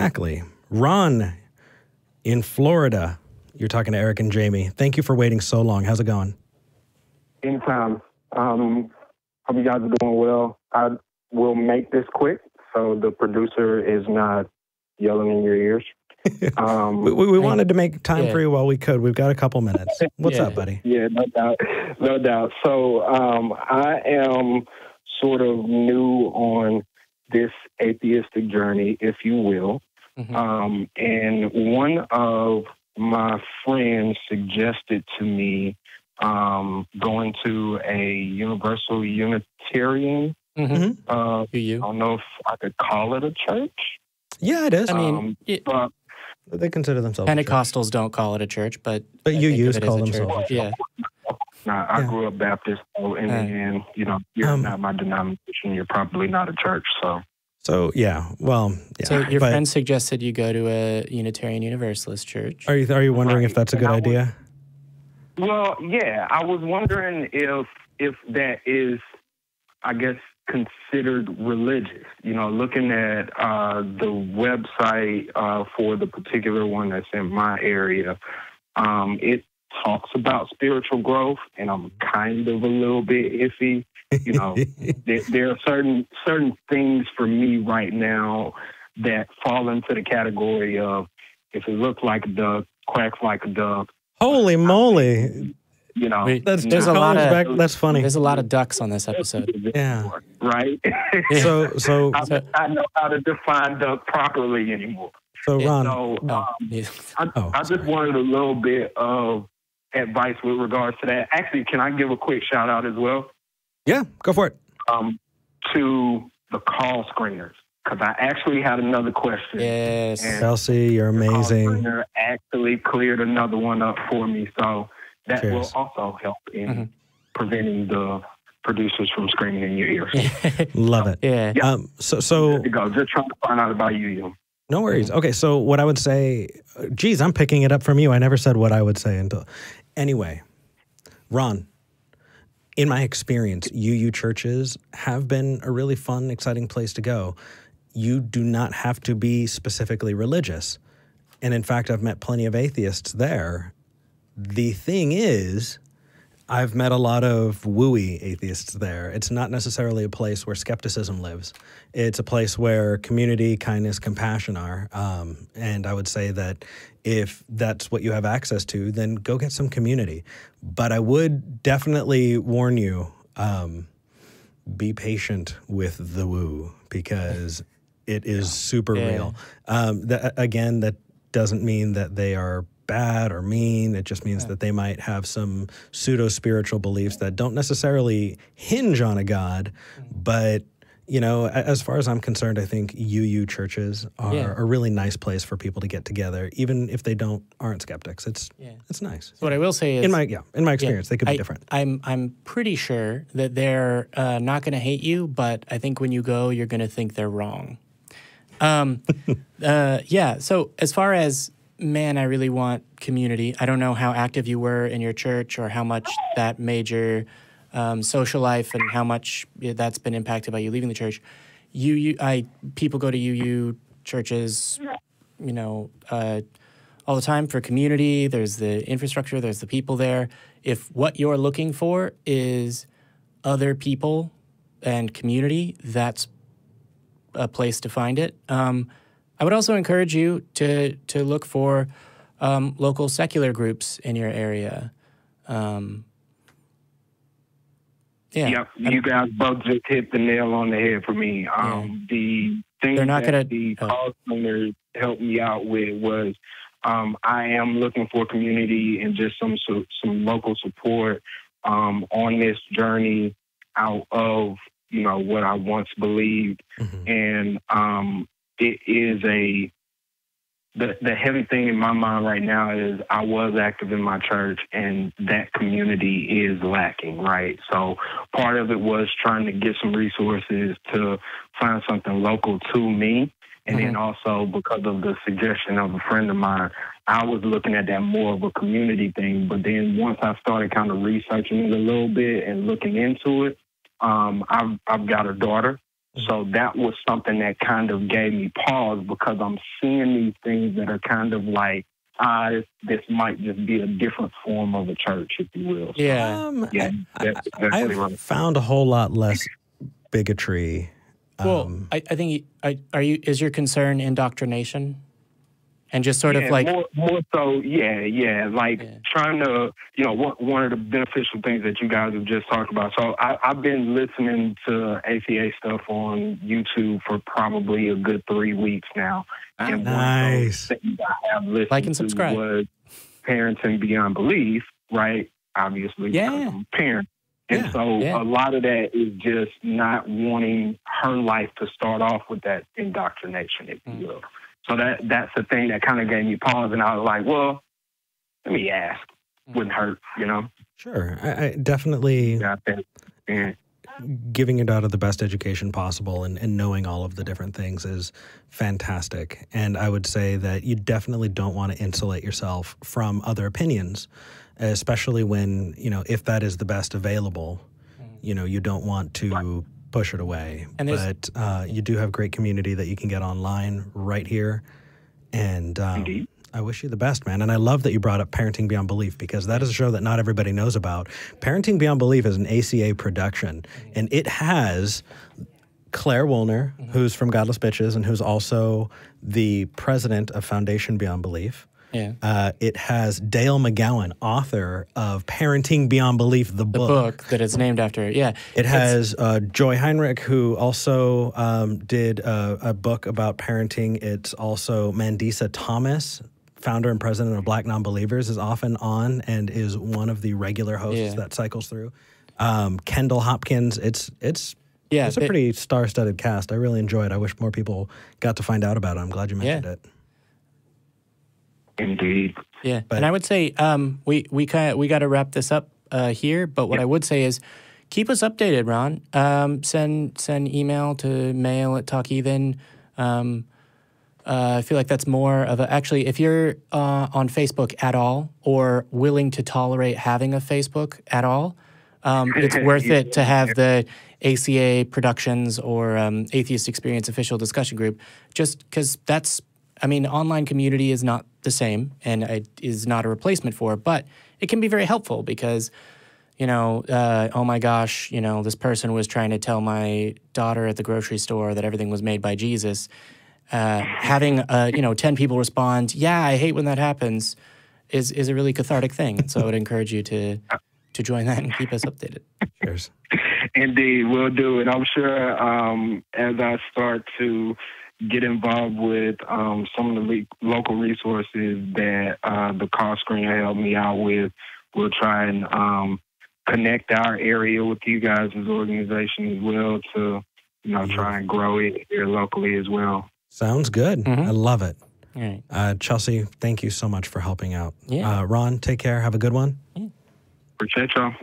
Exactly. Ron in Florida. You're talking to Eric and Jamie. Thank you for waiting so long. How's it going? Anytime. Hope you guys are doing well. I will make this quick so the producer is not yelling in your ears. We wanted to make time for you while we could. We've got a couple minutes. What's up, buddy? Yeah, no doubt. No doubt. So I am sort of new on this atheistic journey, if you will. And one of my friends suggested to me going to a Universal Unitarian. I don't know if I could call it a church. Yeah, it is. I mean, they consider themselves Pentecostals don't call it a church, but UUs call themselves. Yeah. I grew up Baptist, so in the end, you know, you're not my denomination. You're probably not a church, so. So yeah, well, yeah. So your friend suggested you go to a Unitarian Universalist church. Are you wondering if that's a good idea? Well, yeah, I was wondering if that is, I guess, considered religious. You know, looking at the website for the particular one that's in my area, it talks about spiritual growth, and I'm kind of a little bit iffy. You know, there are certain things for me right now that fall into the category of if it looks like a duck, quacks like a duck. Holy moly! You know, there's a lot of that's funny. There's a lot of ducks on this episode. Yeah, right. So I know how to define duck properly anymore. So Ron, I just wanted a little bit of advice with regards to that. Actually, can I give a quick shout out as well? Yeah, go for it. To the call screeners, because I actually had another question. Yes, Chelsea, you're amazing. The call screener actually cleared another one up for me, so that will also help in preventing the producers from screaming in your ears. Love it. Yeah. So there you go. Just trying to find out about you. No worries. Okay, so what I would say, geez, I'm picking it up from you. I never said what I would say until. Anyway, Ron, in my experience, UU churches have been a really fun, exciting place to go. You do not have to be specifically religious. And in fact, I've met plenty of atheists there. The thing is, I've met a lot of wooey atheists there. It's not necessarily a place where skepticism lives. It's a place where community, kindness, compassion are. And I would say that if that's what you have access to, then go get some community. But I would definitely warn you, be patient with the woo, because it is super real. Again, that doesn't mean that they are bad or mean. It just means that they might have some pseudo-spiritual beliefs that don't necessarily hinge on a God. But, you know, as far as I'm concerned, I think UU churches are a really nice place for people to get together, even if they aren't skeptics. It's nice. So what I will say is, in my experience, they could be different. I'm pretty sure that they're not going to hate you, but I think when you go, you're going to think they're wrong. So as far as, man, I really want community. I don't know how active you were in your church or how much that made your social life and how much that's been impacted by you leaving the church. People go to UU churches, you know, all the time for community. There's the infrastructure. There's the people there. If what you're looking for is other people and community, that's a place to find it. I would also encourage you to look for local secular groups in your area. Yep, you guys both just hit the nail on the head for me. The thing the call centers helped me out with was I am looking for community and just some local support on this journey out of, you know, what I once believed. And it is the heavy thing in my mind right now is I was active in my church and that community is lacking, right? So part of it was trying to get some resources to find something local to me. And then also because of the suggestion of a friend of mine, I was looking at that more of a community thing. But then once I started kind of researching it a little bit and looking into it, I've got a daughter. So that was something that kind of gave me pause, because I'm seeing these things that are kind of like, this might just be a different form of a church, if you will. So, yeah. that's exactly I've right. found a whole lot less bigotry. Well, I think, is your concern indoctrination? And just sort of like more so, like trying to, one of the beneficial things that you guys have just talked about. So I've been listening to ACA stuff on YouTube for probably a good 3 weeks now. And nice. One of those things I have listened like and subscribe. to was Parenting Beyond Belief, right? Obviously, because I'm a parent. And so a lot of that is just not wanting her life to start off with that indoctrination, if you will. So that's the thing that kind of gave me pause, and I was like, well, let me ask. Wouldn't hurt, Sure. I definitely giving your daughter the best education possible and knowing all of the different things is fantastic. And I would say that you definitely don't want to insulate yourself from other opinions, especially when, if that is the best available, you don't want to push it away. But you do have great community that you can get online right here. And I wish you the best, man. And I love that you brought up Parenting Beyond Belief, because that is a show that not everybody knows about. Parenting Beyond Belief is an ACA production, and it has Claire Woolner, who's from Godless Bitches and who's also the president of Foundation Beyond Belief. Yeah. It has Dale McGowan, author of Parenting Beyond Belief, the book that it's named after. Yeah. It has Joy Heinrich, who also did a book about parenting. It's also Mandisa Thomas, founder and president of Black Nonbelievers, is often on and is one of the regular hosts that cycles through. Kendall Hopkins. It's a pretty star-studded cast. I really enjoy it. I wish more people got to find out about it. I'm glad you mentioned it. Indeed. Yeah, and I would say we got to wrap this up here. But what I would say is, keep us updated, Ron. Send email to mail@talkheathen. I feel like that's more of a. Actually, if you're on Facebook at all, or willing to tolerate having a Facebook at all, it's worth it to have the ACA Productions or Atheist Experience official discussion group, just because that's. I mean, online community is not the same, and it is not a replacement for it, but it can be very helpful because, oh my gosh, this person was trying to tell my daughter at the grocery store that everything was made by Jesus. Having, 10 people respond, yeah, I hate when that happens, is a really cathartic thing. And so I would encourage you to join that and keep us updated. Cheers. Indeed, we'll do it. I'm sure as I start to get involved with some of the local resources that the call screener helped me out with, we'll try and connect our area with you guys' organization as well to, try and grow it here locally as well. Sounds good. I love it. All right. Chelsea, thank you so much for helping out. Yeah. Ron, take care. Have a good one. Appreciate y'all.